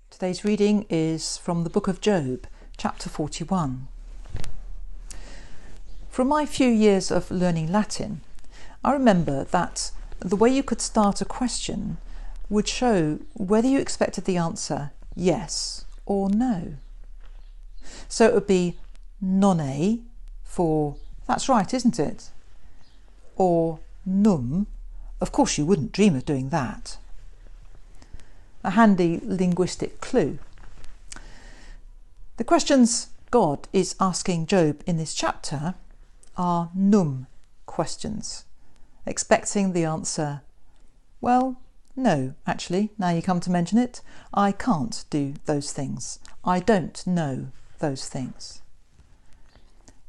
Today's reading is from the book of Job, chapter 41. From my few years of learning Latin, I remember that the way you could start a question would show whether you expected the answer yes or no. So it would be nonne for that's right, isn't it? Or num, of course you wouldn't dream of doing that. A handy linguistic clue. The questions God is asking Job in this chapter are num questions, expecting the answer, well, no, actually, now you come to mention it, I can't do those things. I don't know those things.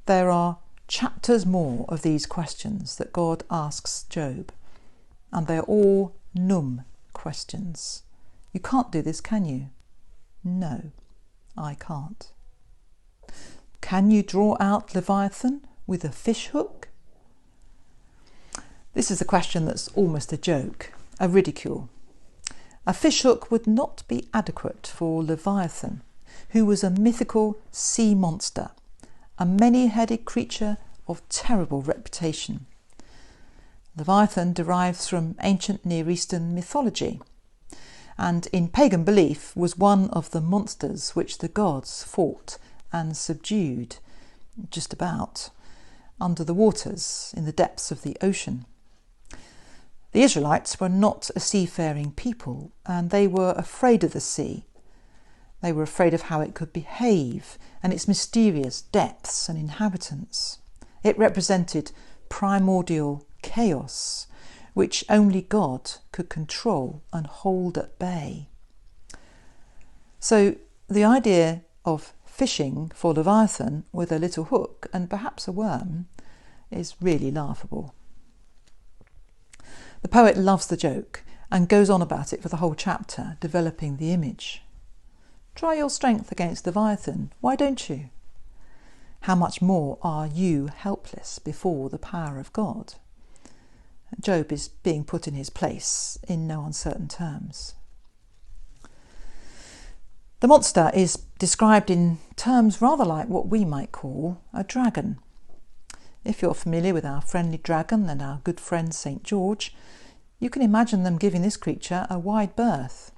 There are chapters more of these questions that God asks Job, and they're all num questions. You can't do this, can you? No, I can't. Can you draw out Leviathan with a fish hook? This is a question that's almost a joke, a ridicule. A fish hook would not be adequate for Leviathan, who was a mythical sea monster, a many-headed creature of terrible reputation. Leviathan derives from ancient Near Eastern mythology, and in pagan belief was one of the monsters which the gods fought and subdued, just about, under the waters in the depths of the ocean. The Israelites were not a seafaring people, and they were afraid of the sea. They were afraid of how it could behave and its mysterious depths and inhabitants. It represented primordial chaos, which only God could control and hold at bay. So the idea of fishing for Leviathan with a little hook and perhaps a worm is really laughable. The poet loves the joke and goes on about it for the whole chapter, developing the image. Try your strength against Leviathan, why don't you? How much more are you helpless before the power of God? Job is being put in his place in no uncertain terms. The monster is described in terms rather like what we might call a dragon. If you're familiar with our friendly dragon and our good friend St. George, you can imagine them giving this creature a wide berth.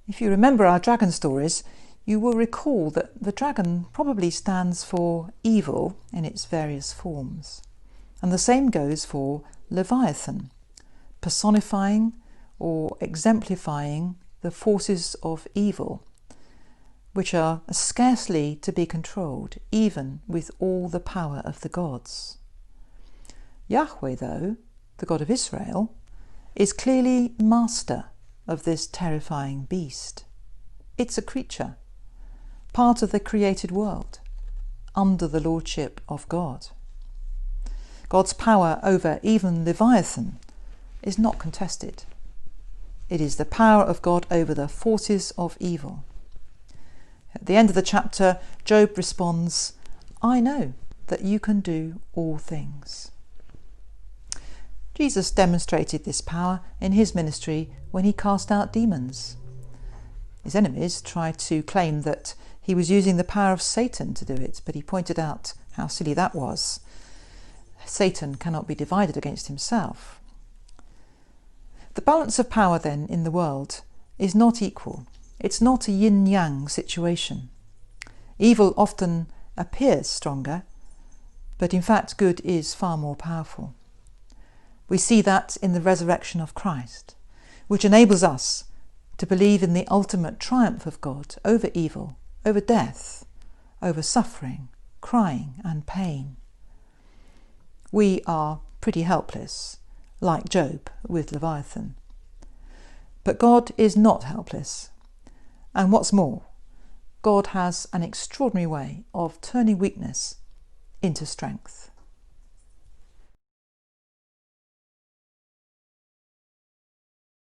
If you remember our dragon stories, you will recall that the dragon probably stands for evil in its various forms. And the same goes for Leviathan, personifying or exemplifying the forces of evil, which are scarcely to be controlled, even with all the power of the gods. Yahweh, though, the God of Israel, is clearly master of this terrifying beast. It's a creature, part of the created world, under the lordship of God. God's power over even Leviathan is not contested. It is the power of God over the forces of evil. At the end of the chapter, Job responds, I know that you can do all things. Jesus demonstrated this power in his ministry when he cast out demons. His enemies tried to claim that he was using the power of Satan to do it, but he pointed out how silly that was. Satan cannot be divided against himself. The balance of power then in the world is not equal. It's not a yin-yang situation. Evil often appears stronger, but in fact good is far more powerful. We see that in the resurrection of Christ, which enables us to believe in the ultimate triumph of God over evil, over death, over suffering, crying and pain. We are pretty helpless, like Job with Leviathan. But God is not helpless. And what's more, God has an extraordinary way of turning weakness into strength.